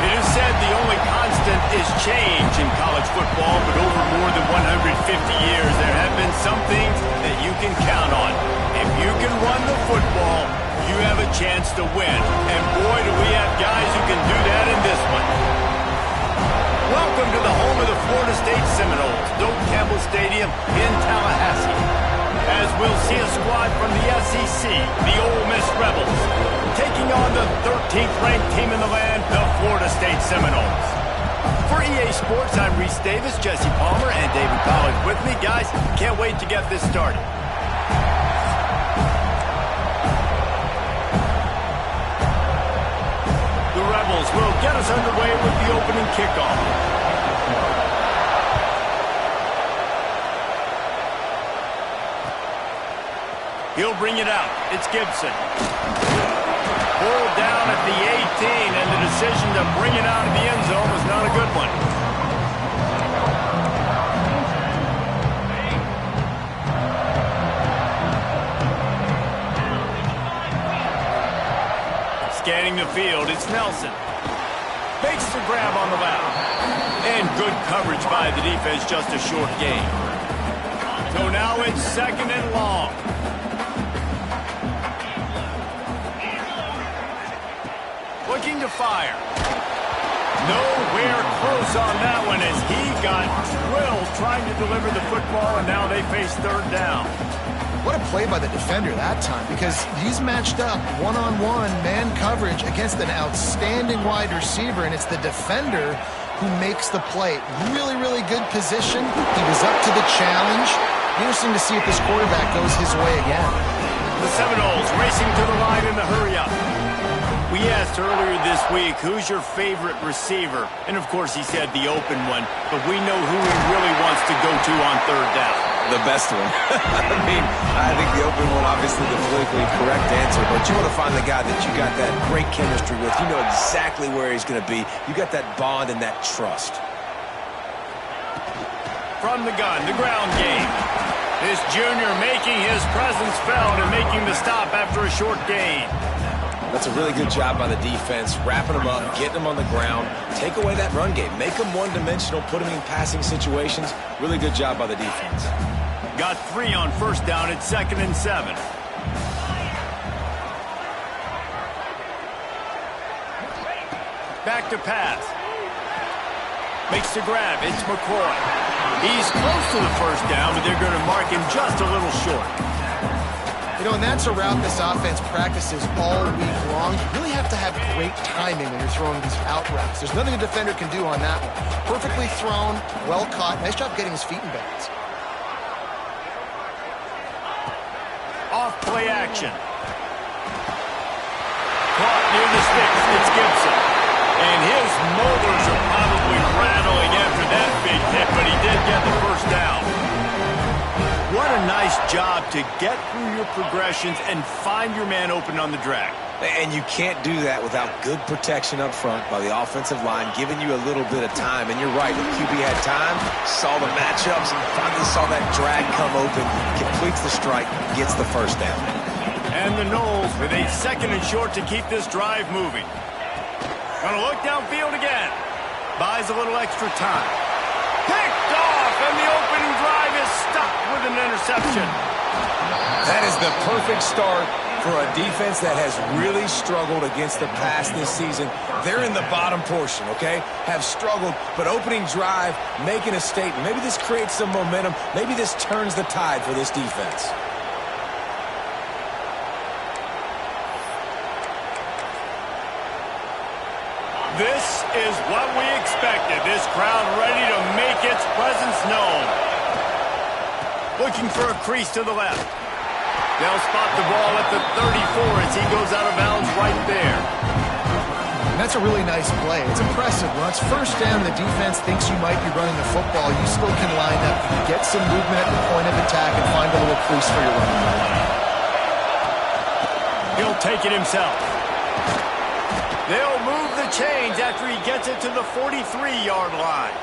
It is said the only constant is change in college football, but over more than 150 years, there have been some things that you can count on. If you can run the football, you have a chance to win. And boy, do we have guys who can do that in this one. Welcome to the home of the Florida State Seminoles, Doak Campbell Stadium in Tallahassee. As we'll see a squad from the SEC, the Ole Miss Rebels, taking on the 13th ranked team in the land, the Florida State Seminoles. For EA Sports, I'm Reese Davis, Jesse Palmer, and David Collins with me. Guys, can't wait to get this started. The Rebels will get us underway with the opening kickoff. He'll bring it out. It's Gibson. Pulled down at the 18, and the decision to bring it out of the end zone was not a good one. Scanning the field, it's Nelson. Makes the grab on the left. And good coverage by the defense, just a short gain. So now it's 2nd and long. Looking to fire. Nowhere close on that one as he got drilled trying to deliver the football, and now they face 3rd down. What a play by the defender that time, because he's matched up one-on-one man coverage against an outstanding wide receiver, and it's the defender who makes the play. Really, really good position. He was up to the challenge. Interesting to see if this quarterback goes his way again. The Seminoles racing to the line in the hurry-up. We asked earlier this week, who's your favorite receiver? And, of course, he said the open one, but we know who he really wants to go to on 3rd down. The best one. I think the open one, obviously the politically correct answer, but you want to find the guy that you got that great chemistry with. You know exactly where he's going to be. You got that bond and that trust. From the gun, the ground game. This junior making his presence felt and making the stop after a short gain. That's a really good job by the defense, wrapping them up, getting them on the ground, take away that run game, make them one-dimensional, put them in passing situations. Really good job by the defense. Got 3 on 1st down at 2nd and 7. Back to pass. Makes the grab. It's McCoy. He's close to the 1st down, but they're going to mark him just a little short. You know, and that's a route this offense practices all week long. You really have to have great timing when you're throwing these out routes. There's nothing a defender can do on that one. Perfectly thrown, well caught. Nice job getting his feet in bounds. Off play action. Caught near the sticks. It's Gibson. And his molars are probably rattling after that big hit, but he did get the 1st down. What a nice job to get through your progressions and find your man open on the drag. And you can't do that without good protection up front by the offensive line, giving you a little bit of time. And you're right, the QB had time, saw the matchups, finally saw that drag come open, completes the strike, gets the 1st down. And the Noles with a 2nd and short to keep this drive moving. Gonna look downfield again. Buys a little extra time. Picked off, and the opening drive is stuck with an interception. That is the perfect start for a defense that has really struggled against the pass this season. They're in the bottom portion, okay? Have struggled, but opening drive, making a statement. Maybe this creates some momentum. Maybe this turns the tide for this defense. This is what we expected. This crowd ready to make its presence known. Looking for a crease to the left. They'll spot the ball at the 34 as he goes out of bounds right there. And that's a really nice play. It's impressive. When it's 1st down, the defense thinks you might be running the football. You still can line up, get some movement at the point of attack, and find a little crease for your running back. He'll take it himself. They'll move the chains after he gets it to the 43-yard line.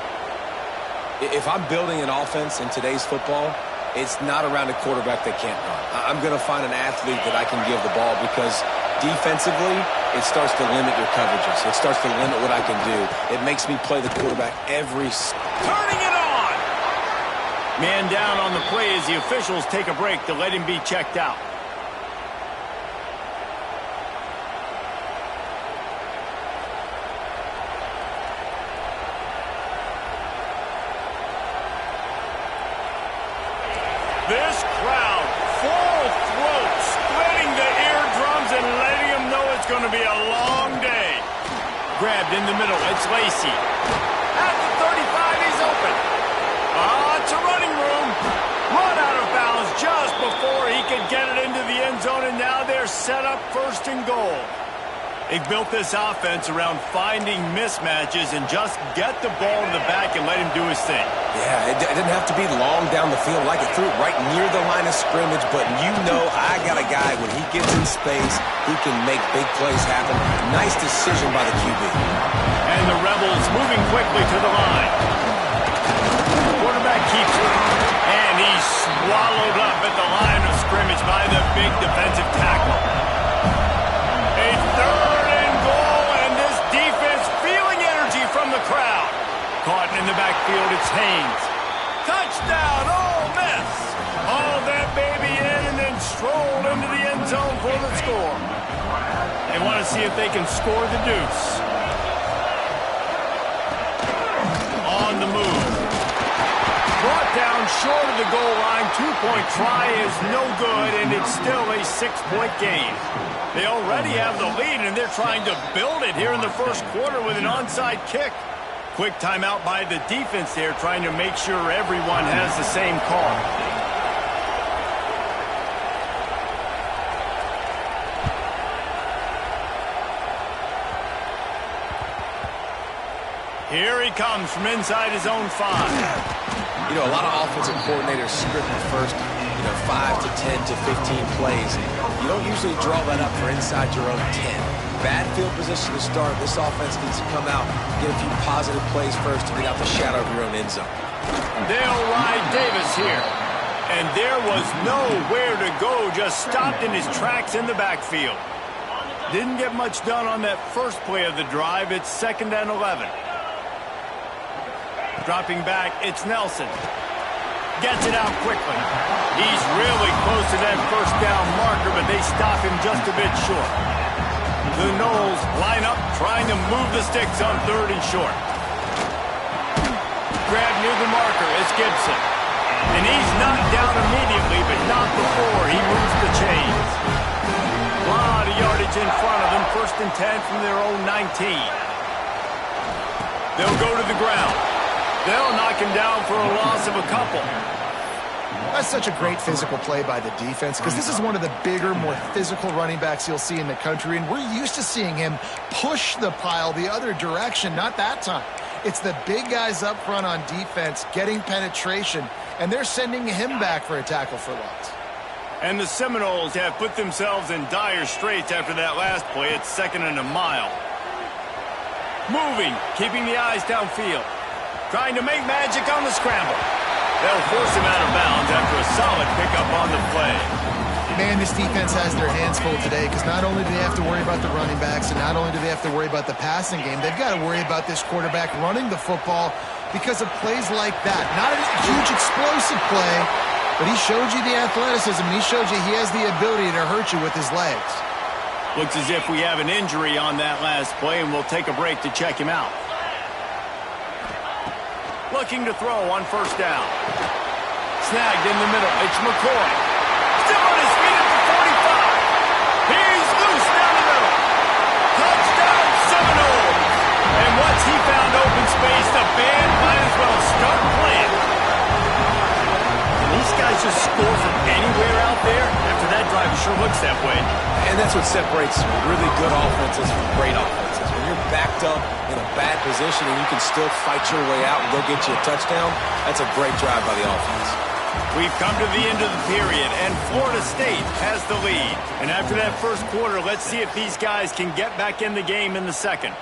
If I'm building an offense in today's football, it's not around a quarterback that can't run. I'm going to find an athlete that I can give the ball because Defensively, it starts to limit your coverages. It starts to limit what I can do. It makes me play the quarterback Turning it on! Man down on the play as the officials take a break to let him be checked out. This crowd, full throat, splitting the eardrums and letting them know it's going to be a long day. Grabbed in the middle, it's Lacey. At the 35, he's open. It's a running room. Run out of bounds just before he could get it into the end zone, and now they're set up first and goal. They've built this offense around finding mismatches and just get the ball to the back and let him do his thing. Yeah, it didn't have to be long down the field. Like it threw it right near the line of scrimmage, but you know I got a guy, when he gets in space, he can make big plays happen. Nice decision by the QB. And the Rebels moving quickly to the line. The quarterback keeps it, and he's swallowed up at the line of scrimmage by the big defensive tackle. A third and goal, and this defense feeling energy from the crowd. Caught in the backfield, it's Haynes. Touchdown, Ole Miss! Haul that baby in and then stroll into the end zone for the score. They want to see if they can score the deuce. On the move. Brought down short of the goal line. 2-point try is no good, and it's still a 6-point game. They already have the lead, and they're trying to build it here in the first quarter with an onside kick. Quick timeout by the defense there, trying to make sure everyone has the same call. Here he comes from inside his own 5. You know, a lot of offensive coordinators script the first, 5 to 10 to 15 plays. You don't usually draw that up for inside your own 10. Bad field position to start. This offense needs to come out, get a few positive plays first to get out the shadow of your own end zone. They'll ride Davis here. And there was nowhere to go, just stopped in his tracks in the backfield. Didn't get much done on that first play of the drive. It's 2nd and 11. Dropping back, it's Nelson. Gets it out quickly. He's really close to that first down marker, but they stop him just a bit short. The Noles line up, trying to move the sticks on 3rd and short. Grab near the marker, it's Gibson. And he's knocked down immediately, but not before he moves the chains. A lot of yardage in front of them, 1st and 10 from their own 19. They'll go to the ground. They'll knock him down for a loss of a couple. That's such a great physical play by the defense, because this is one of the bigger, more physical running backs you'll see in the country, and we're used to seeing him push the pile the other direction. Not that time. It's the big guys up front on defense getting penetration, and they're sending him back for a tackle for loss. And the Seminoles have put themselves in dire straits after that last play. It's 2nd and a mile. Moving, keeping the eyes downfield. Trying to make magic on the scramble. They'll force him out of bounds after a solid pickup on the play. Man, this defense has their hands full today, because not only do they have to worry about the running backs, and not only do they have to worry about the passing game, they've got to worry about this quarterback running the football because of plays like that. Not a huge explosive play, but he showed you the athleticism, and he showed you he has the ability to hurt you with his legs. Looks as if we have an injury on that last play, and we'll take a break to check him out. Looking to throw on 1st down. Snagged in the middle. It's McCoy. Still on his feet at the 45. He's loose down the middle. Touchdown, Seminoles. And once he found open space, the band might as well start playing. Can these guys just score from anywhere out there? After that drive, it sure looks that way. And that's what separates really good offenses from great offenses. When you're backed up in a bad position and you can still fight your way out and go get you a touchdown, that's a great drive by the offense. We've come to the end of the period, and Florida State has the lead. And after that first quarter, let's see if these guys can get back in the game in the second.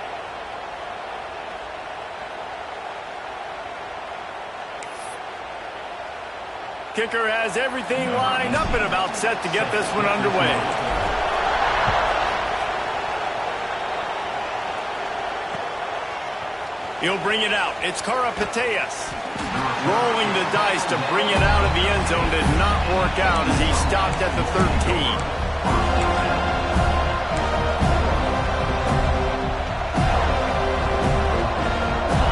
Kicker has everything lined up and about set to get this one underway. He'll bring it out. It's Karapateas. Rolling the dice to bring it out of the end zone did not work out as he stopped at the 13.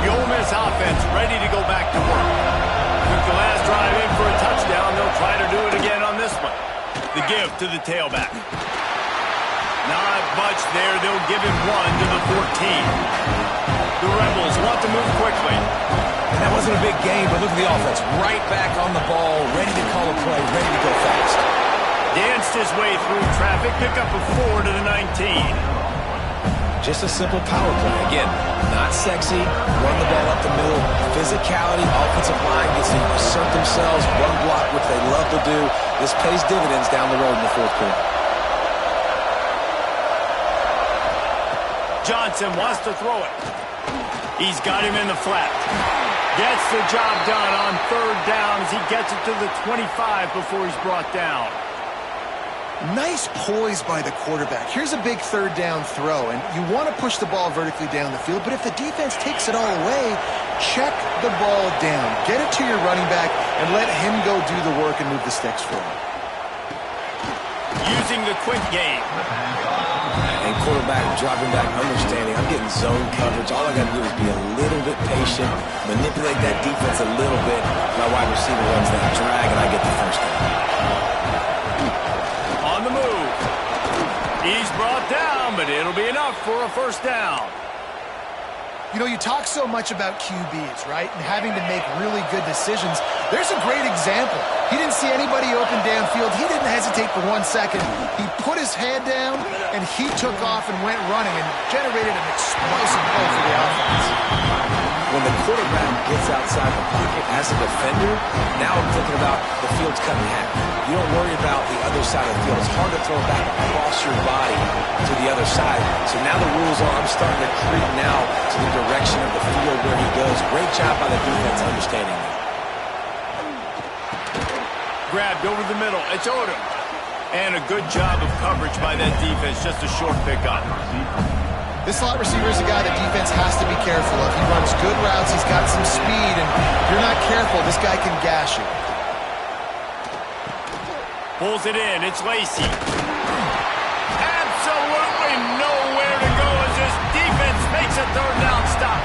The Ole Miss offense ready to go back to work. Took the last drive in for a touchdown. They'll try to do it again on this one. The give to the tailback. Not much there. They'll give him one to the 14. The Rebels want to move quickly. And that wasn't a big game, but look at the offense. Right back on the ball, ready to call a play, ready to go fast. Danced his way through traffic, pick up a 4 to the 19. Just a simple power play. Again, not sexy, run the ball up the middle, physicality, offensive line gets to assert themselves, run block, which they love to do. This pays dividends down the road in the fourth quarter. Johnson wants to throw it. He's got him in the flat. Gets the job done on third down as he gets it to the 25 before he's brought down. Nice poise by the quarterback. Here's a big third down throw, and you want to push the ball vertically down the field, but if the defense takes it all away, check the ball down. Get it to your running back and let him go do the work and move the sticks for him. Using the quick game. And quarterback dropping back, understanding I'm getting zone coverage. All I got to do is be a little bit patient, manipulate that defense a little bit. My wide receiver runs that drag, and I get the first down. On the move. He's brought down, but it'll be enough for a first down. You know, you talk so much about QBs, right? And having to make really good decisions. There's a great example. He didn't see anybody open downfield. He didn't hesitate for 1 second. He put his head down, and he took off and went running and generated an explosive play for the offense. When the quarterback gets outside the pocket as a defender, now I'm thinking about the field's cut in half. You don't worry about the other side of the field. It's hard to throw back across your body to the other side. So now the rules are I'm starting to creep now to the direction of the field where he goes. Great job by the defense understanding that. Grabbed over the middle. It's Odom. And a good job of coverage by that defense. Just a short pickup. This slot receiver is a guy that defense has to be careful of. He runs good routes. He's got some speed. And if you're not careful, this guy can gash you. Pulls it in. It's Lacey. Absolutely nowhere to go as this defense makes a third down stop.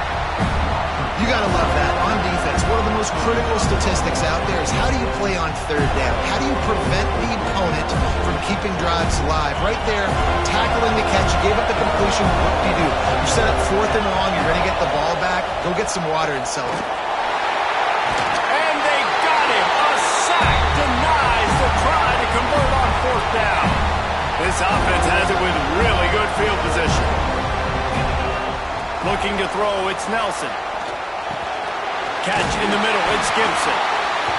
You got to love that. On defense, one of the most critical statistics out there is how do you play on third down? How do you prevent the opponent from keeping drives alive? Right there, tackling the catch. You gave up the completion. What do? You set up fourth and long. You're going to get the ball back. Go get some water and sell it. And they got him. A sack denies the try to convert on fourth down. This offense has it with really good field position. Looking to throw, it's Nelson. Catch in the middle, it's Gibson.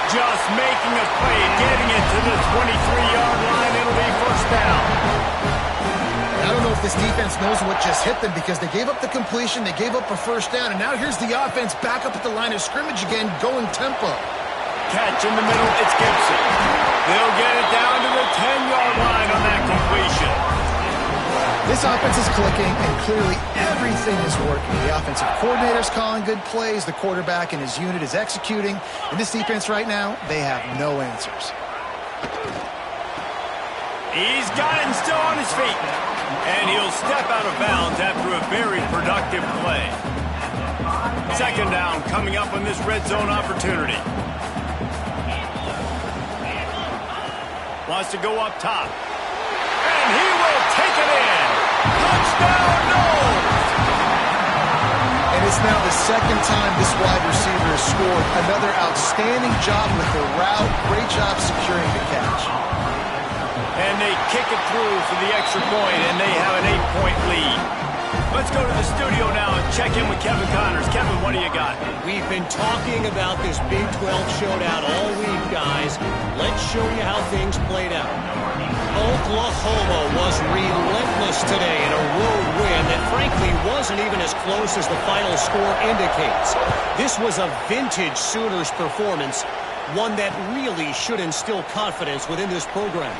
Just making a play, getting it to the 23-yard line. It'll be first down. I don't know if this defense knows what just hit them because they gave up the completion, they gave up a first down, and now here's the offense back up at the line of scrimmage again, going tempo. Catch in the middle, it's Gibson. They'll get it down to the 10-yard line on that completion. This offense is clicking, and clearly everything is working. The offensive coordinator's calling good plays. The quarterback and his unit is executing. And this defense right now, they have no answers. He's got him still on his feet. And he'll step out of bounds after a very productive play. Second down coming up on this red zone opportunity. Wants to go up top. And he will take it in. Touchdown, no! And it's now the second time this wide receiver has scored. Another outstanding job with the route. Great job securing the catch. And they kick it through for the extra point, and they have an 8-point lead. Let's go to the studio now and check in with Kevin Connors. Kevin, what do you got? We've been talking about this Big 12 showdown all week, guys. Let's show you how things played out. Oklahoma was relentless today in a road win that frankly wasn't even as close as the final score indicates. This was a vintage Sooners performance, one that really should instill confidence within this program.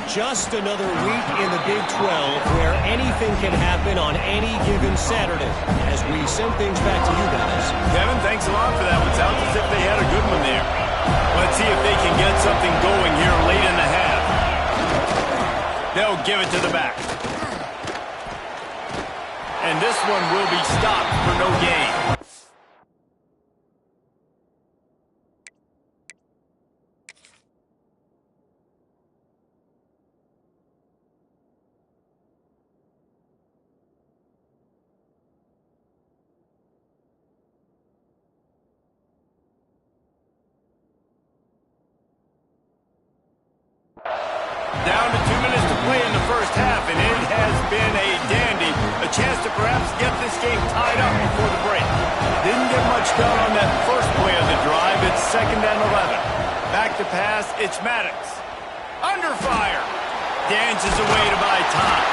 Just another week in the Big 12 where anything can happen on any given Saturday. As we send things back to you guys. Kevin, thanks a lot for that one. Sounds as if they had a good one there. Let's see if they can get something going here late in the half. They'll give it to the back. And this one will be stopped for no gain. Down to 2 minutes to play in the first half, and it has been a dandy. A chance to perhaps get this game tied up before the break. Didn't get much done on that first play of the drive. It's 2nd and 11. Back to pass, it's Maddox. Under fire. Dances away to buy time.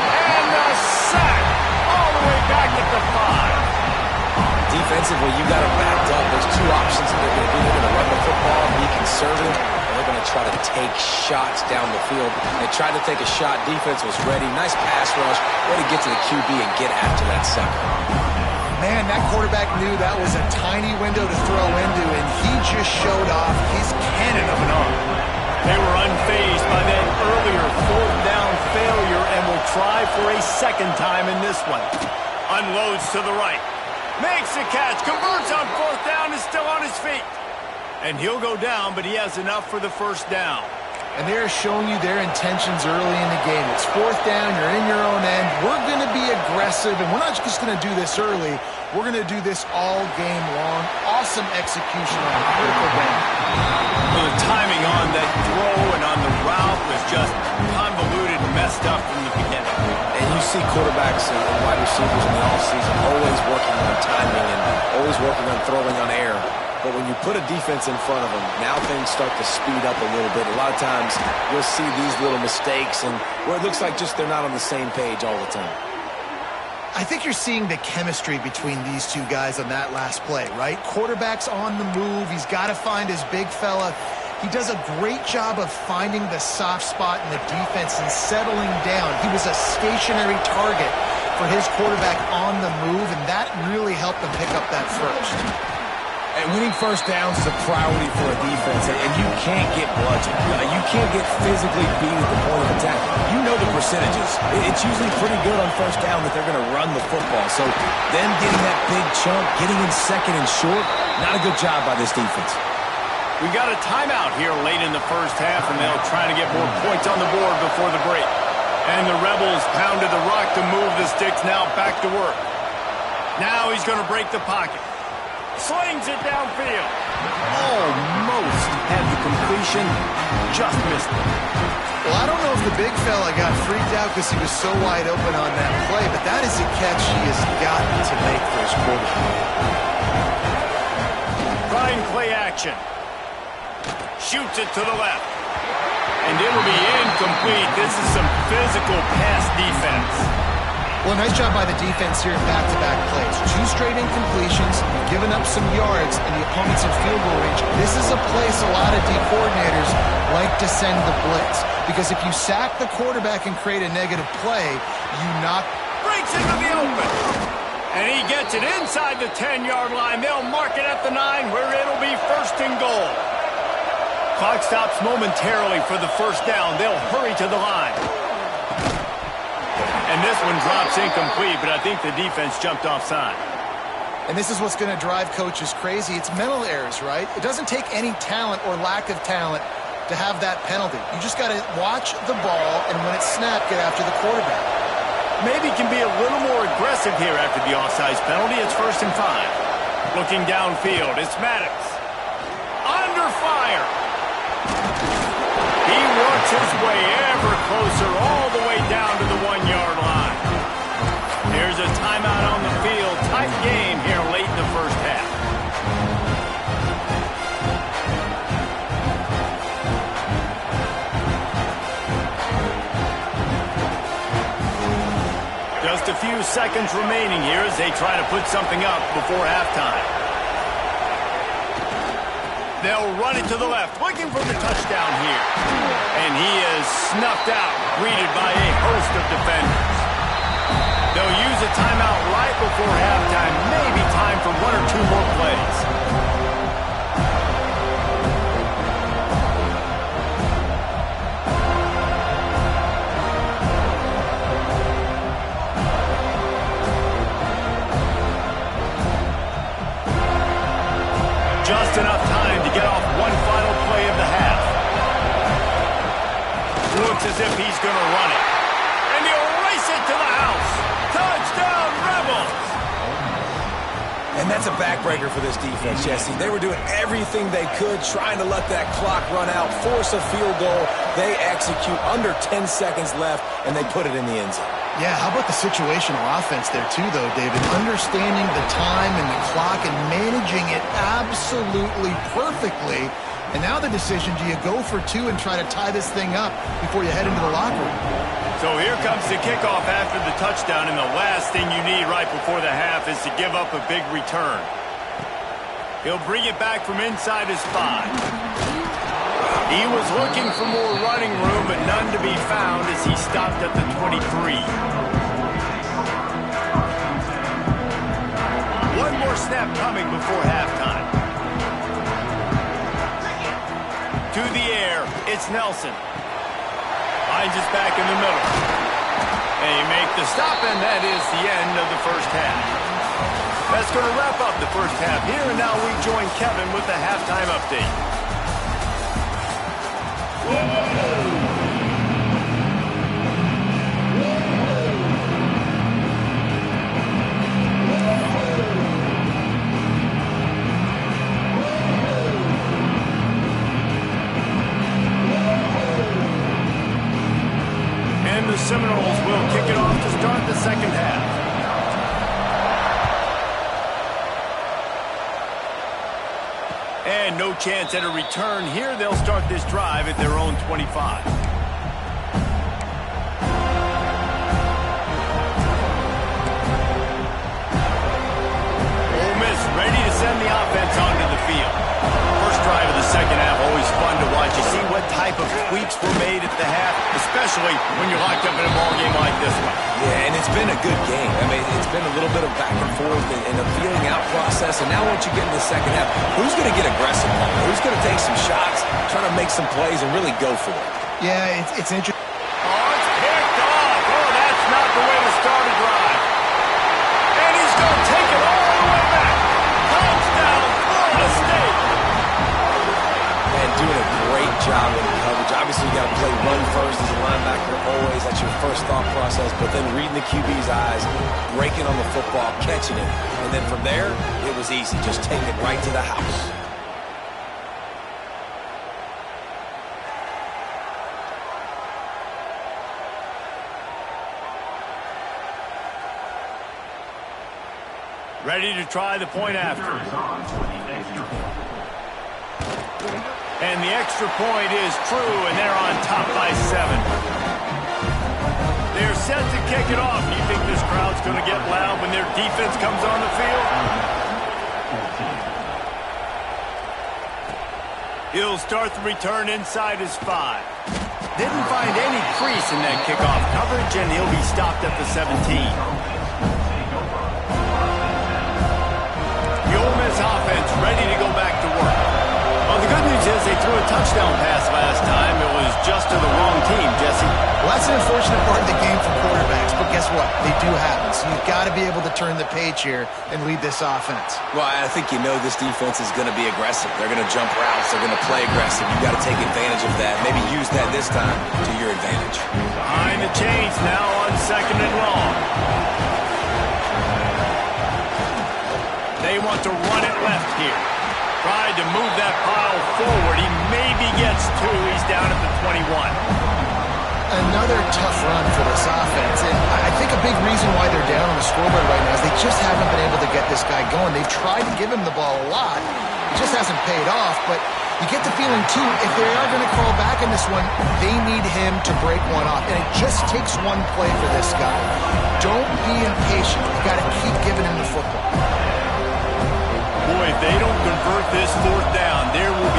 And a sack. All the way back at the 5. Defensively, you got them backed up. There's two options that they're going to do. They're going to run the football and be conservative. They're going to try to take shots down the field. They tried to take a shot. Defense was ready. Nice pass rush. Way to get to the QB and get after that sucker. Man, that quarterback knew that was a tiny window to throw into, and he just showed off his cannon of an arm. They were unfazed by that earlier 4th down failure and will try for a second time in this one. Unloads to the right. Makes the catch. Converts on 4th down. Is still on his feet. And he'll go down, but he has enough for the first down. And they're showing you their intentions early in the game. It's 4th down. You're in your own end. We're going to be aggressive, and we're not just going to do this early. We're going to do this all game long. Awesome execution on a critical down. Well, the timing on that throw and on the route was just convoluted and messed up from the beginning. And you see quarterbacks and wide receivers in the offseason always working on timing and always working on throwing on air. But when you put a defense in front of them, now things start to speed up a little bit. A lot of times you'll see these little mistakes and where it looks like just they're not on the same page all the time. I think you're seeing the chemistry between these two guys on that last play, right? Quarterback's on the move. He's got to find his big fella. He does a great job of finding the soft spot in the defense and settling down. He was a stationary target for his quarterback on the move, and that really helped them pick up that first. And winning first downs is a priority for a defense, and you can't get bludgeoned. You can't get physically beat at the point of attack. You know the percentages. It's usually pretty good on first down that they're going to run the football. So them getting that big chunk, getting in 2nd and short, not a good job by this defense. We got a timeout here late in the first half, and they'll try to get more points on the board before the break. And the Rebels pounded the rock to move the sticks, now back to work. Now he's going to break the pocket. Slings it downfield. Almost had the completion. Just missed it. Well, I don't know if the big fella got freaked out because he was so wide open on that play, but that is a catch he has got to make for his quarterback. Trying play action. Shoots it to the left. And it'll be incomplete. This is some physical pass defense. Well, nice job by the defense here in back-to-back plays. 2 straight incompletions, giving up some yards, and the opponent's in field goal range. This is a place a lot of D coordinators like to send the blitz. Because if you sack the quarterback and create a negative play, you knock... Breaks into the open. And he gets it inside the 10-yard line. They'll mark it at the 9, where it'll be 1st and goal. Clock stops momentarily for the first down. They'll hurry to the line. And this one drops incomplete, but I think the defense jumped offside. And this is what's going to drive coaches crazy. It's mental errors, right? It doesn't take any talent or lack of talent to have that penalty. You just got to watch the ball, and when it's snapped, get after the quarterback. Maybe can be a little more aggressive here after the offsides penalty. It's 1st and 5. Looking downfield, it's Maddox. Under fire. He works his way ever closer all the way down to the 1-yard line. There's a timeout on the field. Tight game here late in the first half. Just a few seconds remaining here as they try to put something up before halftime. They'll run it to the left, looking for the touchdown here. And he is snuffed out, greeted by a host of defenders. They'll use a timeout right before halftime, maybe time for one or two more plays. Just enough time to get off one final play of the half. Looks as if he's going to run it. And he'll race it to the house. Touchdown, Rebels! And that's a backbreaker for this defense, Jesse. They were doing everything they could, trying to let that clock run out, force a field goal. They execute under 10 seconds left, and they put it in the end zone. Yeah, how about the situational offense there too, though, David? Understanding the time and the clock and managing it absolutely perfectly. And now the decision, do you go for two and try to tie this thing up before you head into the locker room? So here comes the kickoff after the touchdown, and the last thing you need right before the half is to give up a big return. He'll bring it back from inside his 5. He was looking for more running room, but none to be found as he stopped at the 23. One more snap coming before halftime. To the air, it's Nelson. Finds us back in the middle. And you make the stop, and that is the end of the first half. That's going to wrap up the first half here, and now we join Kevin with the halftime update. And the Seminoles will kick it off to start the second half. And no chance at a return here. They'll start this drive at their own 25. Ole Miss ready to send the offense onto the field. First drive of the second half, always fun to watch. You see what type of tweaks were made at the half, especially when you're locked up in a ball game like this one. Yeah, and it's been a good game. I mean, it's been a little bit of back and forth and a feeling out process. And now once you get into the second half, who's going to get aggressive? Who's going to take some shots, try to make some plays, and really go for it? Yeah, it's interesting. Oh, it's picked off. Oh, that's not the way to start a drive. And he's going to take it all the way back. Touchdown, Florida State. And doing a great job in coverage. Obviously, you got to play run first as a linebacker always. That's your first thought process. But then reading the QB's eyes, breaking on the football, catching it. And then from there, it was easy. Just take it right to the house. Ready to try the point after. And the extra point is true, and they're on top by 7. They're set to kick it off. Do you think this crowd's going to get loud when their defense comes on the field? He'll start the return inside his 5. Didn't find any crease in that kickoff coverage, and he'll be stopped at the 17. The Ole Miss offense ready to go back to work. Well, the good news is they threw a touchdown pass last time. It was just to the wrong team, Jesse. Well, that's an unfortunate part of the game for quarterbacks, but guess what? They do happen. So you've got to be able to turn the page here and lead this offense. Well, I think you know this defense is going to be aggressive. They're going to jump routes. They're going to play aggressive. You've got to take advantage of that. Maybe use that this time to your advantage. Behind the chains now on 2nd and long. They want to run it left here. Tried to move that pile forward. He maybe gets 2. He's down at the 21. Another tough run for this offense. And I think a big reason why they're down on the scoreboard right now is they just haven't been able to get this guy going. They've tried to give him the ball a lot. It just hasn't paid off. But you get the feeling, too, if they are going to crawl back in this one, they need him to break one off. And it just takes one play for this guy. Don't be impatient. You got to keep giving him the football. Boy, if they don't convert this 4th down, there will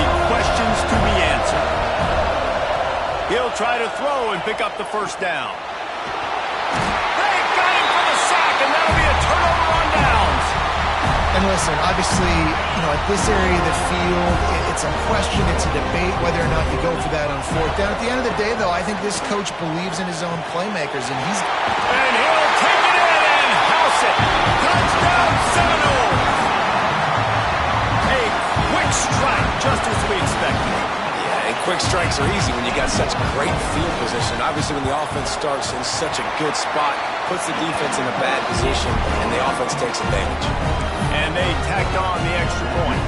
try to throw and pick up the first down. They got him for the sack, and that'll be a turnover on downs. And listen, obviously, at this area of the field, it's a question, it's a debate whether or not you go for that on fourth down. At the end of the day, though, I think this coach believes in his own playmakers, and he'll take it in and house it. Touchdown, Seminoles. A quick strike, just as we expected. Yeah, and quick strikes are easy when you got such great field position. Obviously, when the offense starts in such a good spot, puts the defense in a bad position, and the offense takes advantage. And they tacked on the extra point.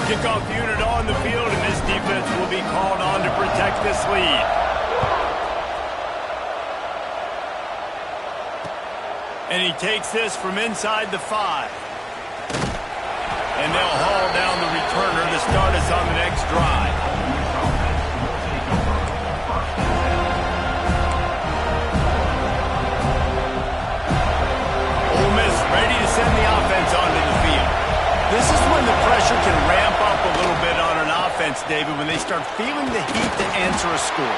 Kickoff unit on the field, and this defense will be called on to protect this lead. And he takes this from inside the 5. And they'll haul down the returner to start us on the next drive. Ole Miss ready to send the offense onto the field. This is when the pressure can ramp up a little bit on an offense, David, when they start feeling the heat to answer a score.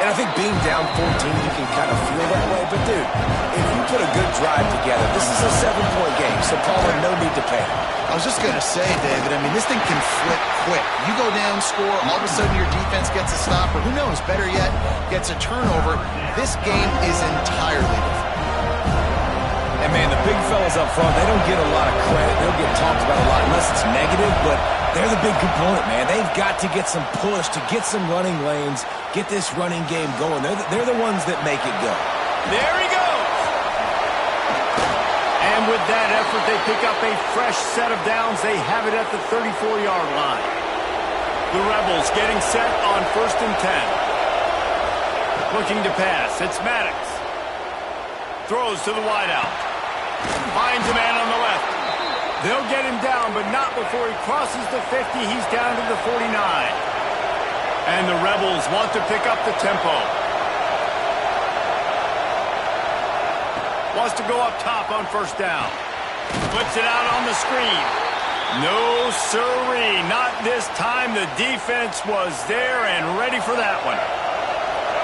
And I think being down 14, you can kind of feel that way. But, dude, if you put a good drive together, this is a 7-point game, so Paula, no need to panic. I was just going to say, David, this thing can flip quick. You go down, score, all of a sudden your defense gets a stop, or who knows, better yet, gets a turnover. This game is entirely different. And, man, the big fellas up front, they don't get a lot of credit. They'll get talked about a lot unless it's negative, but they're the big component, man. They've got to get some push, to get some running lanes, get this running game going. They're the ones that make it go. There he goes. And with that effort, they pick up a fresh set of downs. They have it at the 34-yard line. The Rebels getting set on 1st and 10. Looking to pass. It's Maddox. Throws to the wideout. Finds a man on the left. They'll get him down, but not before he crosses the 50. He's down to the 49. And the Rebels want to pick up the tempo. Wants to go up top on 1st down. Puts it out on the screen. No siree, not this time. The defense was there and ready for that one.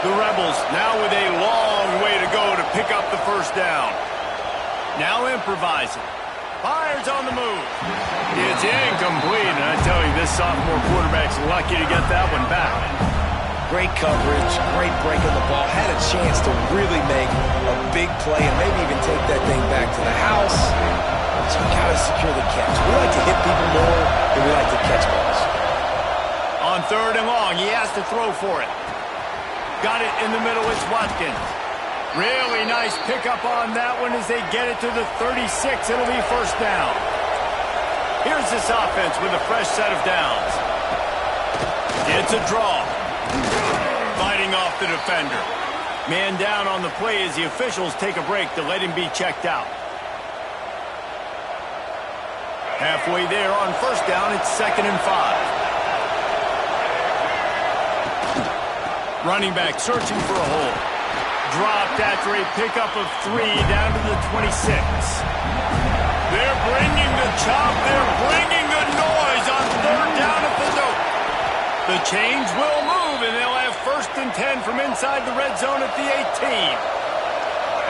The Rebels now with a long way to go to pick up the 1st down. Now improvising. Fires on the move. It's incomplete, and I tell you, this sophomore quarterback's lucky to get that one back. Great coverage, great break on the ball. Had a chance to really make a big play and maybe even take that thing back to the house. So you got to secure the catch. We like to hit people more than we like to catch balls. On 3rd and long, he has to throw for it. Got it in the middle, it's Watkins. Really nice pickup on that one as they get it to the 36. It'll be 1st down. Here's this offense with a fresh set of downs. It's a draw. Fighting off the defender. Man down on the play as the officials take a break to let him be checked out. Halfway there on 1st down, it's 2nd and 5. Running back searching for a hole. Dropped after a pickup of 3 down to the 26. They're bringing the chop. They're bringing the noise on 3rd down at the dope. The chains will move, and they'll have 1st and 10 from inside the red zone at the 18.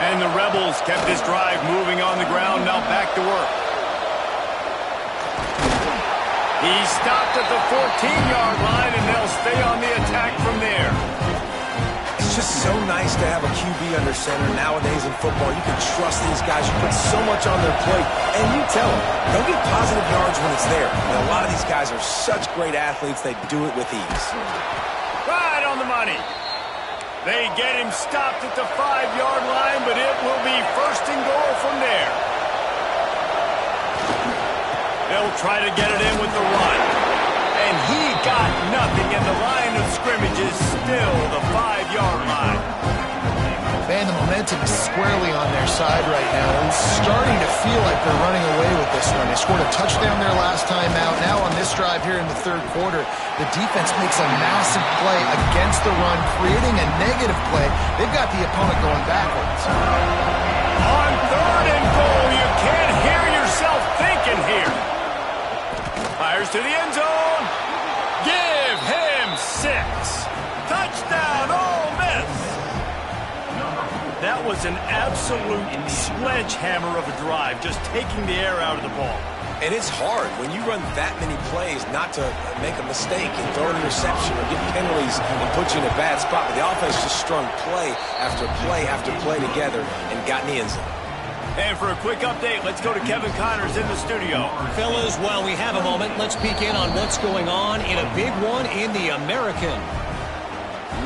And the Rebels kept this drive moving on the ground. Now back to work. He stopped at the 14-yard line, and they'll stay on the attack from there. It's just so nice to have a QB under center nowadays in football. You can trust these guys. You put so much on their plate, and you tell them, they'll get positive yards when it's there. And a lot of these guys are such great athletes, they do it with ease. Right on the money. They get him stopped at the 5-yard line, but it will be 1st and goal from there. They'll try to get it in with the run. And he got nothing, and the line of scrimmage is still the 5-yard line. Man, the momentum is squarely on their side right now. It's starting to feel like they're running away with this one. They scored a touchdown their last time out. Now on this drive here in the 3rd quarter, the defense makes a massive play against the run, creating a negative play. They've got the opponent going backwards. On 3rd and goal, you can't hear yourself thinking here. Fires to the end zone. Give him 6. Touchdown. just taking the air out of the ball. And it's hard when you run that many plays not to make a mistake and throw an interception or get penalties and put you in a bad spot. But the offense just strung play after play after play together and got in the end zone. And for a quick update, let's go to Kevin Connors in the studio. Fellas, while we have a moment, let's peek in on what's going on in a big one in the American.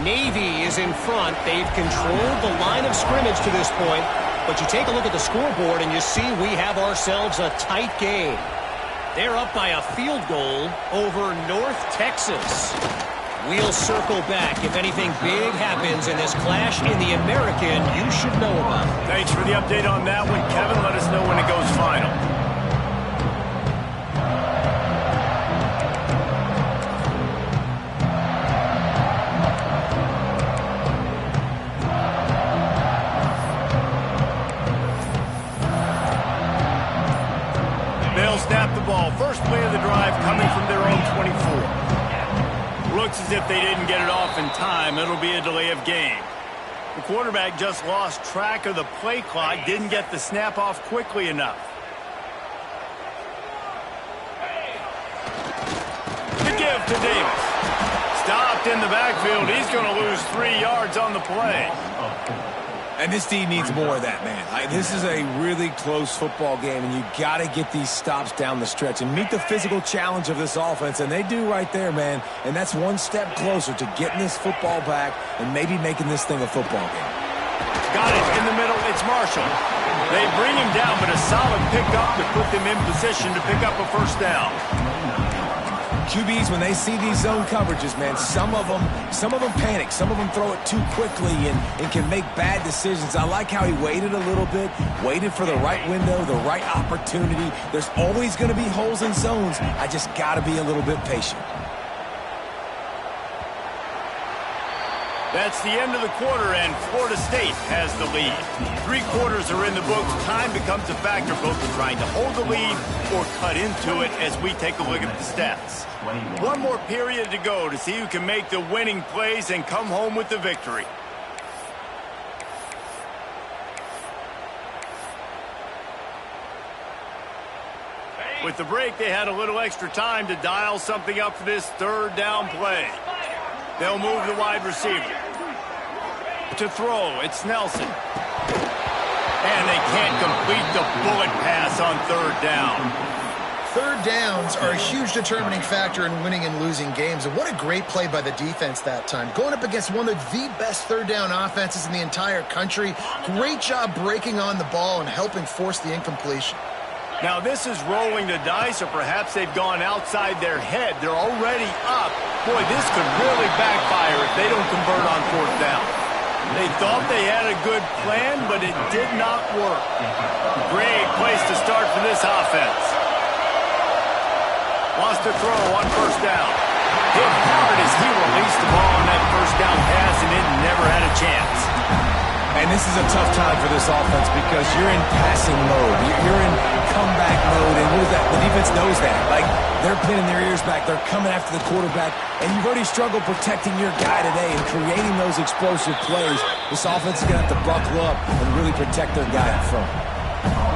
Navy is in front. They've controlled the line of scrimmage to this point. But you take a look at the scoreboard and you see we have ourselves a tight game. They're up by a field goal over North Texas. We'll circle back. If anything big happens in this clash in the American, you should know about it. Thanks for the update on that one, Kevin. Let us know when it goes final. They'll snap the ball. First play of the drive coming from their own 24. Looks as if they didn't get it off in time. It'll be a delay of game. The quarterback just lost track of the play clock, didn't get the snap off quickly enough. The give to Davis. Stopped in the backfield. He's going to lose 3 yards on the play. And this team needs more of that, man. This is a really close football game, and you got to get these stops down the stretch and meet the physical challenge of this offense, and they do right there, man. And that's one step closer to getting this football back and maybe making this thing a football game. Got it in the middle. It's Marshall. They bring him down, but a solid pickup to put them in position to pick up a first down. QBs, when they see these zone coverages, man, some of them panic. Some of them throw it too quickly and can make bad decisions. I like how he waited a little bit, waited for the right window, the right opportunity. There's always going to be holes in zones. I just got to be a little bit patient. That's the end of the quarter, and Florida State has the lead. 3 quarters are in the books. Time becomes a factor, both in trying to hold the lead or cut into it as we take a look at the stats. One more period to go to see who can make the winning plays and come home with the victory. With the break, they had a little extra time to dial something up for this third down play. They'll move the wide receiver. To throw, it's Nelson. And they can't complete the bullet pass on third down. Third downs are a huge determining factor in winning and losing games. And what a great play by the defense that time. Going up against one of the best third down offenses in the entire country. Great job breaking on the ball and helping force the incompletion. Now this is rolling the dice, or perhaps they've gone outside their head. They're already up. Boy, this could really backfire if they don't convert on fourth down. They thought they had a good plan, but it did not work. Great place to start for this offense. Wants to throw on first down. Hit hard as he released the ball on that first down pass, and it never had a chance. And this is a tough time for this offense because you're in passing mode. You're in comeback mode, and what is that? The defense knows that. Like, they're pinning their ears back. They're coming after the quarterback, and you've already struggled protecting your guy today and creating those explosive plays. This offense is going to have to buckle up and really protect their guy up front.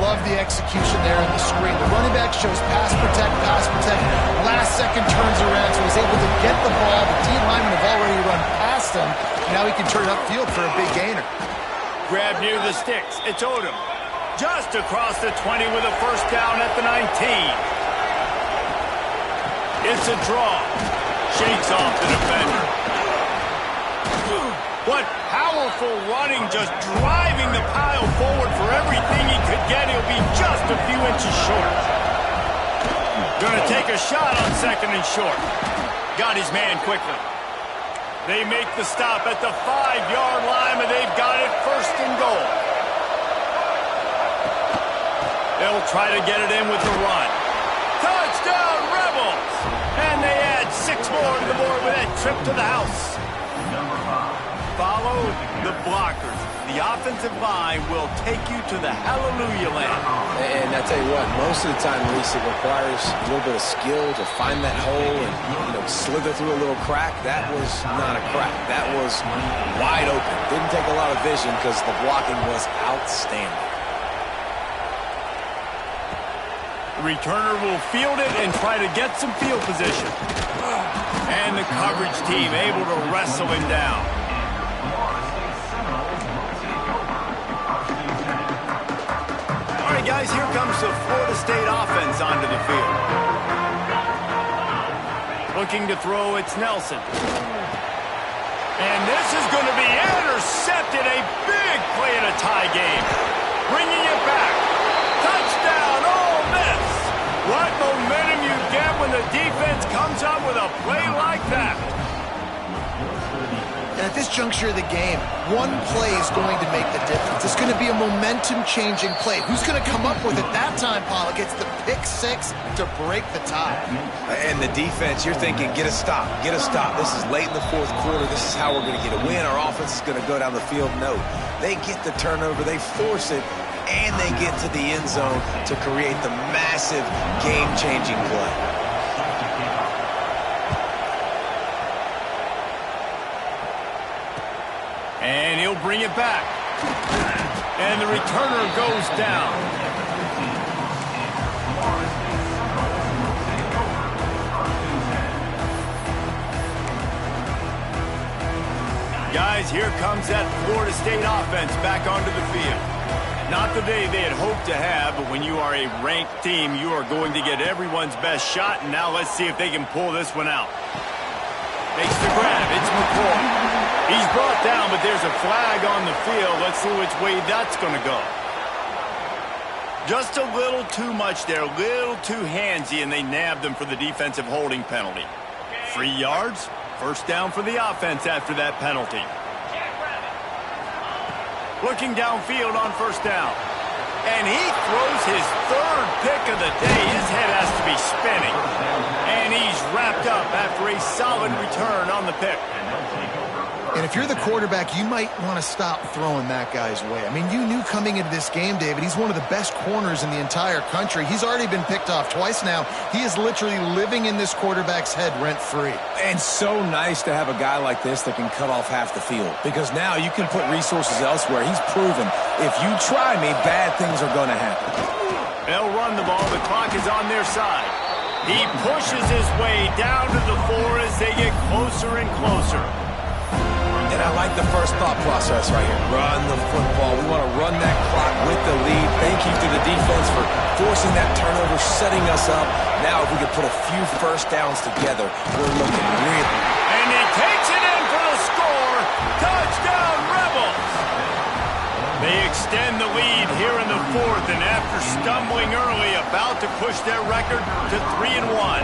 Love the execution there in the screen. The running back shows pass protect. Last second turns around, so he's able to get the ball. The D linemen have already run past him. Now he can turn it upfield for a big gainer. Grab near the sticks. It's Odom. Just across the 20 with a first down at the 19. It's a draw. Shakes off the defender. What powerful running, just driving the pile forward for everything he could get. He'll be just a few inches short. Gonna take a shot on second and short. Got his man quickly. They make the stop at the 5-yard line, and they've got it first and goal. They'll try to get it in with the run. Touchdown, Rebels! And they add 6 more to the board with that trip to the house. Follow the blockers. The offensive line will take you to the hallelujah land. And I tell you what, most of the time, Reese, it requires a little bit of skill to find that hole and slither through a little crack. That was not a crack. That was wide open. Didn't take a lot of vision because the blocking was outstanding. The returner will field it and try to get some field position. And the coverage team able to wrestle him down. All right, guys, here comes the Florida State offense onto the field. Looking to throw, it's Nelson. And this is going to be intercepted. A big play in a tie game. Bringing it back. Touchdown, Ole Miss. What momentum you get when the defense comes up with a play like that. And at this juncture of the game, one play is going to make the difference. It's going to be a momentum-changing play. Who's going to come up with it that time, Pollock? It's the pick six to break the tie. And the defense, you're thinking, get a stop, get a stop. This is late in the fourth quarter. This is how we're going to get a win. Our offense is going to go down the field. No, they get the turnover, they force it, and they get to the end zone to create the massive game-changing play. And he'll bring it back. And the returner goes down. Guys, here comes that Florida State offense back onto the field. Not the day they had hoped to have, but when you are a ranked team, you are going to get everyone's best shot. And now let's see if they can pull this one out. Makes the grab. It's McCoy. He's brought down, but there's a flag on the field. Let's see which way that's going to go. Just a little too much there, a little too handsy, and they nabbed them for the defensive holding penalty. 3 yards, first down for the offense after that penalty. Looking downfield on first down. And he throws his third pick of the day. His head has to be spinning. And he's wrapped up after a solid return on the pick. And if you're the quarterback, you might want to stop throwing that guy's way. I mean, you knew coming into this game, David, he's one of the best corners in the entire country. He's already been picked off twice now. He is literally living in this quarterback's head rent-free. And so nice to have a guy like this that can cut off half the field. Because now you can put resources elsewhere. He's proven, if you try me, bad things are going to happen. They'll run the ball. The clock is on their side. He pushes his way down to the 4 as they get closer and closer. And I like the first thought process right here. Run the football. We want to run that clock with the lead. Thank you to the defense for forcing that turnover, setting us up. Now if we can put a few first downs together, we're looking really. And he takes it in for the score. Touchdown, Rebels. They extend the lead here in the 4th, and after stumbling early, about to push their record to 3-1.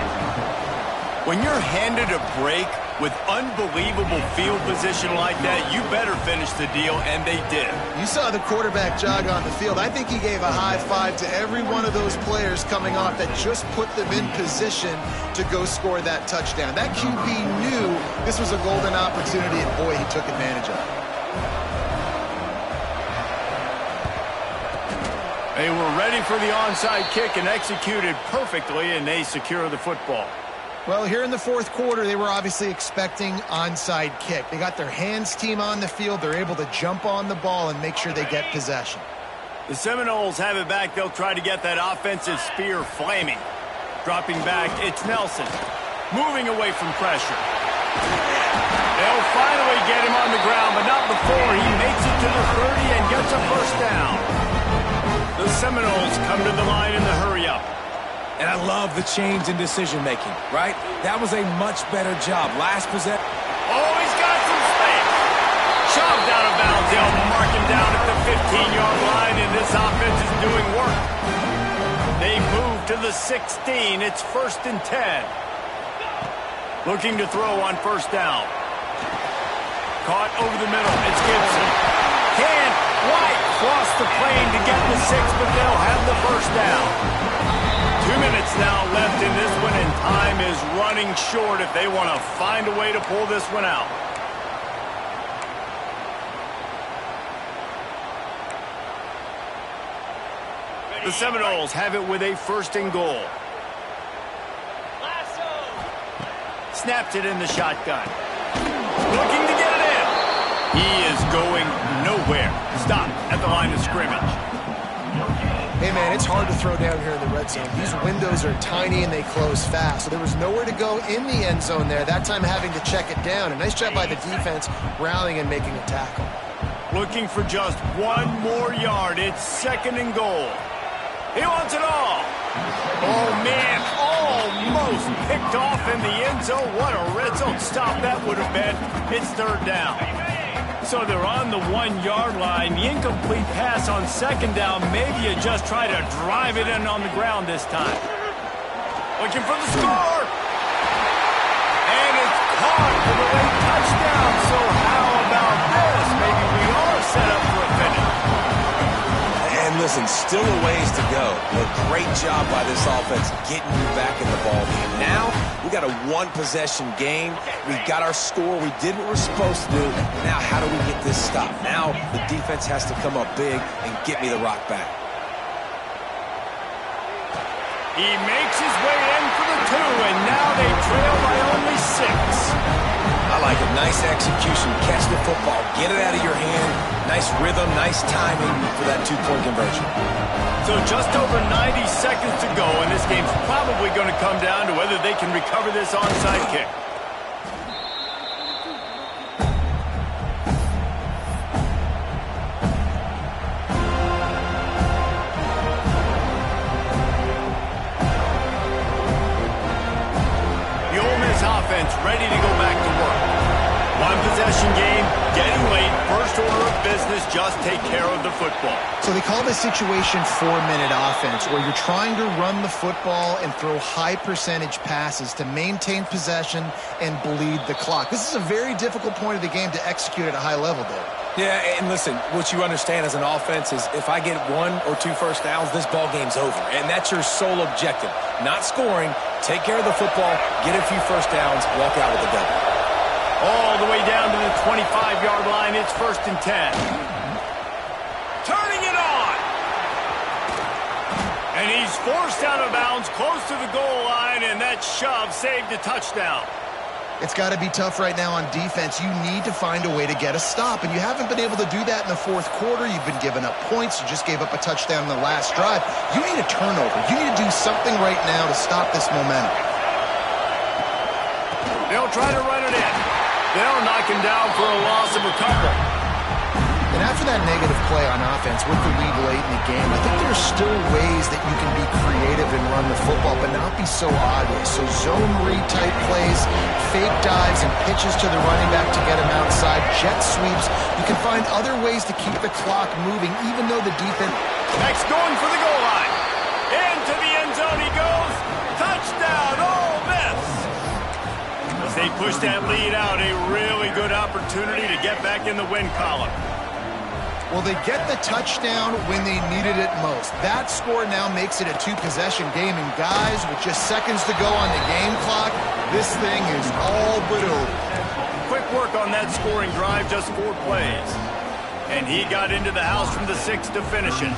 When you're handed a break with unbelievable field position like that, you better finish the deal, and they did. You saw the quarterback jog on the field. I think he gave a high five to every one of those players coming off that just put them in position to go score that touchdown. That QB knew this was a golden opportunity, and boy, he took advantage of it. They were ready for the onside kick and executed perfectly, and they secure the football. Well, here in the 4th quarter, they were obviously expecting onside kick. They got their hands team on the field. They're able to jump on the ball and make sure they get possession. The Seminoles have it back. They'll try to get that offensive spear flaming. Dropping back, it's Nelson. Moving away from pressure. They'll finally get him on the ground, but not before he makes it to the 30 and gets a first down. The Seminoles come to the line in the hurry-up. And I love the change in decision-making, right? That was a much better job. Last possession. Oh, he's got some space. Shoved out of bounds. They'll mark him down at the 15-yard line, and this offense is doing work. They move to the 16. It's 1st and 10. Looking to throw on first down. Caught over the middle. It's Gibson. Can White cross the plane to get the 6, but they'll have the first down. 2 minutes now left in this one, and time is running short if they want to find a way to pull this one out. The Seminoles have it with a 1st and goal. Snaps it in the shotgun. Looking to get it in. He is going nowhere. Stop at the line of scrimmage. Hey, man, it's hard to throw down here in the red zone. These windows are tiny and they close fast, so there was nowhere to go in the end zone there, that time having to check it down. A nice job by the defense rallying and making a tackle. Looking for just one more yard. It's 2nd and goal. He wants it all. Oh, man, almost picked off in the end zone. What a red zone stop that would have been. It's 3rd down. So they're on the 1-yard line. The incomplete pass on 2nd down. Maybe you just try to drive it in on the ground this time. Looking for the score. And it's caught for the late touchdown. So how about this? Maybe we are set up for a finish. And listen, still a ways to go. A great job by this offense getting you back in the ball game. Now, we got a 1-possession game. We got our score. We did what we're supposed to do. Now, how do we get this stopped? Now, the defense has to come up big and get me the rock back. He makes his way in for the 2, and now they trail by only 6. I like it. Nice execution. Catch the football. Get it out of your hand. Nice rhythm, nice timing for that 2-point conversion. So just over 90 seconds to go, and this game's probably going to come down to whether they can recover this onside kick. The Ole Miss offense ready to go back to work. 1-possession game, getting late, first order of business, just take care of the football. So they call this situation 4-minute offense, where you're trying to run the football and throw high-percentage passes to maintain possession and bleed the clock. This is a very difficult point of the game to execute at a high level, Dave. Yeah, and listen, what you understand as an offense is if I get 1 or 2 first downs, this ball game's over. And that's your sole objective. Not scoring, take care of the football, get a few first downs, walk out with the W. All the way down to the 25-yard line. It's 1st and 10. Turning it on. And he's forced out of bounds close to the goal line, and that shove saved a touchdown. It's got to be tough right now on defense. You need to find a way to get a stop, and you haven't been able to do that in the 4th quarter. You've been giving up points. You just gave up a touchdown in the last drive. You need a turnover. You need to do something right now to stop this momentum. They'll try to run it in. They'll knock him down for a loss of a couple. And after that negative play on offense with the lead late in the game, I think there's still ways that you can be creative and run the football, but not be so obvious. So zone read type plays, fake dives and pitches to the running back to get him outside, jet sweeps. You can find other ways to keep the clock moving, even though the defense... Next, going for the goal line. Into the end zone he goes. Touchdown, Ole Miss. As they push that lead out, a really good opportunity to get back in the win column. Well, they get the touchdown when they needed it most. That score now makes it a 2-possession game. And guys, with just seconds to go on the game clock, this thing is all but over. Quick work on that scoring drive, just 4 plays. And he got into the house from the 6 to finish it.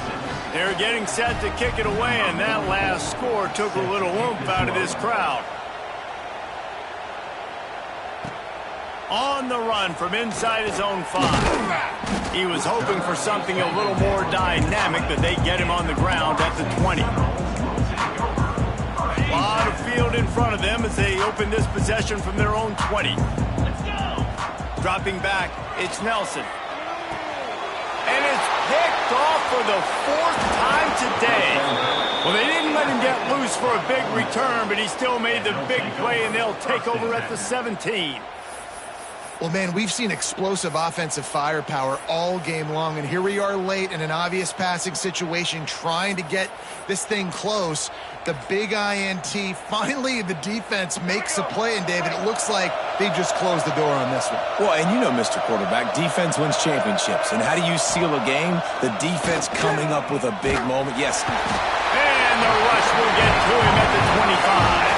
They're getting set to kick it away, and that last score took a little oomph out of this crowd. On the run from inside his own 5. He was hoping for something a little more dynamic, but they get him on the ground at the 20. A lot of field in front of them as they open this possession from their own 20. Dropping back, it's Nelson. And it's picked off for the 4th time today. Well, they didn't let him get loose for a big return, but he still made the big play, and they'll take over at the 17. Well, man, we've seen explosive offensive firepower all game long, and here we are late in an obvious passing situation trying to get this thing close. The big INT, finally the defense makes a play, and David, it looks like they just closed the door on this one. Well, and you know, Mr. Quarterback, defense wins championships. And how do you seal a game? The defense coming up with a big moment. Yes. And the rush will get to him at the 25.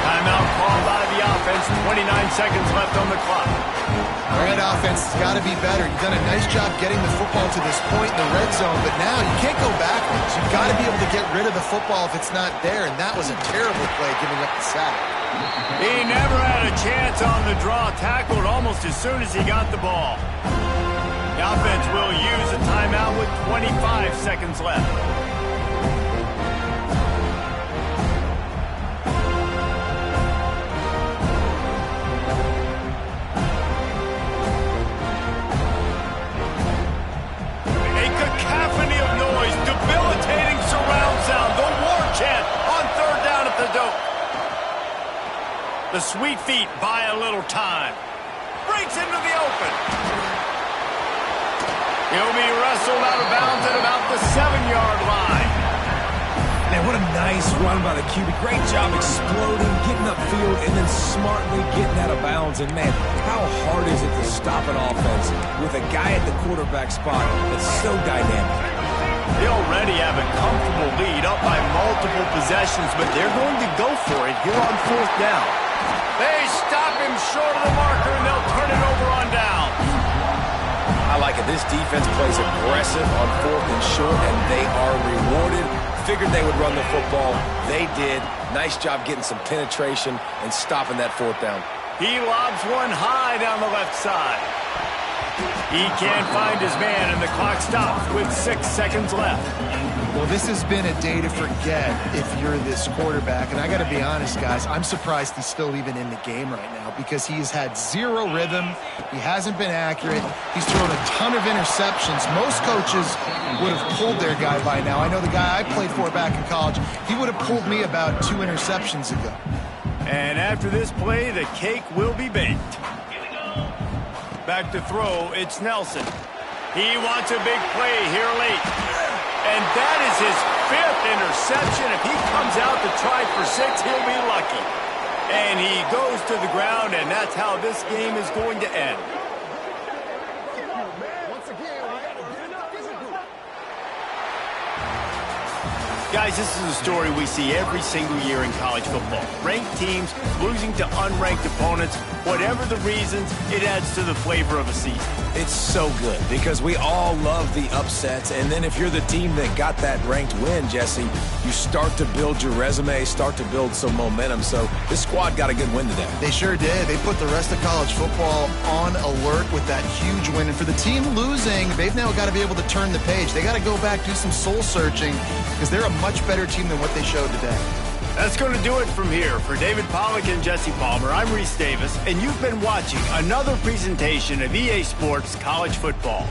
Timeout called by the offense. 29 seconds left on the clock. All right, offense, it's got to be better. You've done a nice job getting the football to this point in the red zone, but now you can't go backwards. You've got to be able to get rid of the football if it's not there, and that was a terrible play giving up the sack. He never had a chance on the draw. Tackled almost as soon as he got the ball. The offense will use a timeout with 25 seconds left. The sweet feet buy a little time. Breaks into the open. He'll be wrestled out of bounds at about the 7-yard line. Man, what a nice run by the QB. Great job exploding, getting upfield, and then smartly getting out of bounds. And, man, how hard is it to stop an offense with a guy at the quarterback spot that's so dynamic? They already have a comfortable lead up by multiple possessions, but they're going to go for it here on 4th down. They stop him short of the marker, and they'll turn it over on down. I like it. This defense plays aggressive on 4th and short, and they are rewarded. Figured they would run the football. They did. Nice job getting some penetration and stopping that 4th down. He lobs one high down the left side. He can't find his man, and the clock stops with 6 seconds left. Well, this has been a day to forget if you're this quarterback. And I got to be honest, guys, I'm surprised he's still even in the game right now because he has had zero rhythm. He hasn't been accurate. He's thrown a ton of interceptions. Most coaches would have pulled their guy by now. I know the guy I played for back in college, he would have pulled me about 2 interceptions ago. And after this play, the cake will be baked. Back to throw, it's Nelson. He wants a big play here late. And that is his 5th interception. If he comes out to try for 6, he'll be lucky. And he goes to the ground, and that's how this game is going to end. Guys, this is a story we see every single year in college football. Ranked teams losing to unranked opponents. Whatever the reasons, it adds to the flavor of a season. It's so good because we all love the upsets. And then if you're the team that got that ranked win, Jesse, you start to build your resume, start to build some momentum. So this squad got a good win today. They sure did. They put the rest of college football on alert with that huge win. And for the team losing, they've now got to be able to turn the page. They got to go back, do some soul searching because they're a much better team than what they showed today. That's going to do it from here. For David Pollack and Jesse Palmer, I'm Reese Davis, and you've been watching another presentation of EA Sports College Football.